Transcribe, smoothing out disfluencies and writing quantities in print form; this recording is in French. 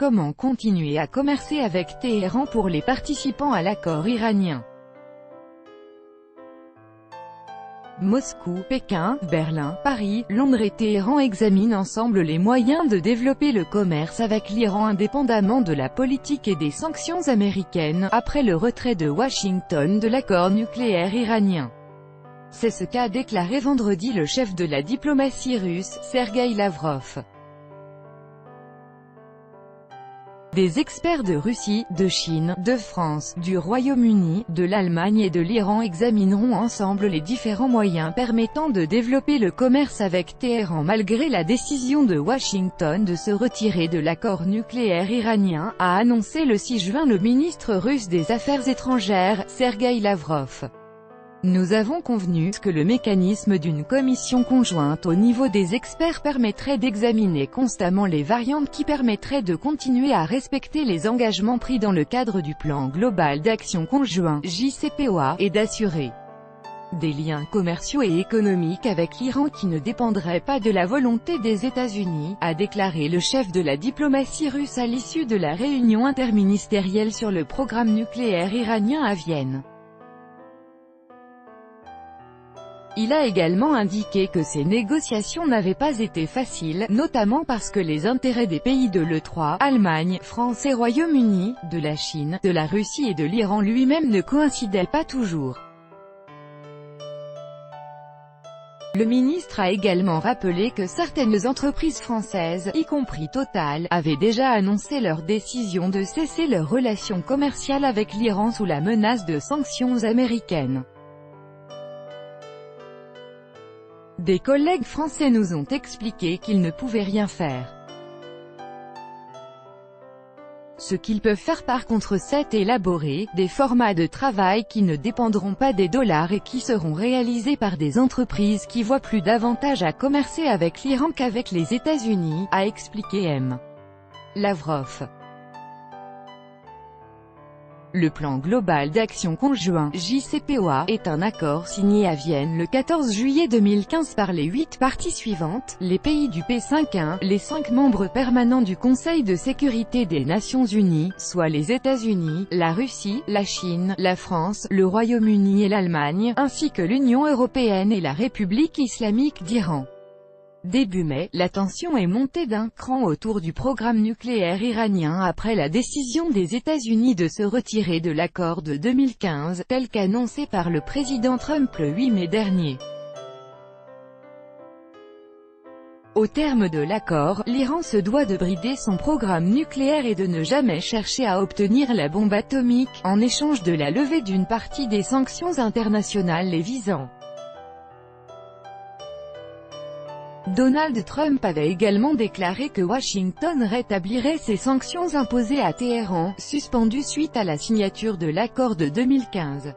comment continuer à commercer avec Téhéran pour les participants à l'accord iranien. Moscou, Pékin, Berlin, Paris, Londres et Téhéran examinent ensemble les moyens de développer le commerce avec l'Iran indépendamment de la politique et des sanctions américaines, après le retrait de Washington de l'accord nucléaire iranien. C'est ce qu'a déclaré vendredi le chef de la diplomatie russe, Sergueï Lavrov. Des experts de Russie, de Chine, de France, du Royaume-Uni, de l'Allemagne et de l'Iran examineront ensemble les différents moyens permettant de développer le commerce avec Téhéran malgré la décision de Washington de se retirer de l'accord nucléaire iranien, a annoncé le 6 juin le ministre russe des Affaires étrangères, Sergueï Lavrov. Nous avons convenu que le mécanisme d'une commission conjointe au niveau des experts permettrait d'examiner constamment les variantes qui permettraient de continuer à respecter les engagements pris dans le cadre du plan global d'action conjoint (JCPOA) et d'assurer des liens commerciaux et économiques avec l'Iran qui ne dépendraient pas de la volonté des États-Unis, a déclaré le chef de la diplomatie russe à l'issue de la réunion interministérielle sur le programme nucléaire iranien à Vienne. Il a également indiqué que ces négociations n'avaient pas été faciles, notamment parce que les intérêts des pays de l'E3, Allemagne, France et Royaume-Uni, de la Chine, de la Russie et de l'Iran lui-même ne coïncidaient pas toujours. Le ministre a également rappelé que certaines entreprises françaises, y compris Total, avaient déjà annoncé leur décision de cesser leurs relations commerciales avec l'Iran sous la menace de sanctions américaines. Des collègues français nous ont expliqué qu'ils ne pouvaient rien faire. Ce qu'ils peuvent faire par contre c'est élaborer des formats de travail qui ne dépendront pas des dollars et qui seront réalisés par des entreprises qui voient plus d'avantages à commercer avec l'Iran qu'avec les États-Unis, a expliqué M. Lavrov. Le plan global d'action conjoint (JCPOA) est un accord signé à Vienne le 14 juillet 2015 par les 8 parties suivantes, les pays du P5-1, les 5 membres permanents du Conseil de sécurité des Nations Unies, soit les États-Unis, la Russie, la Chine, la France, le Royaume-Uni et l'Allemagne, ainsi que l'Union européenne et la République islamique d'Iran. Début mai, la tension est montée d'un cran autour du programme nucléaire iranien après la décision des États-Unis de se retirer de l'accord de 2015, tel qu'annoncé par le président Trump le 8 mai dernier. Au terme de l'accord, l'Iran se doit de brider son programme nucléaire et de ne jamais chercher à obtenir la bombe atomique, en échange de la levée d'une partie des sanctions internationales les visant. Donald Trump avait également déclaré que Washington rétablirait ses sanctions imposées à Téhéran, suspendues suite à la signature de l'accord de 2015.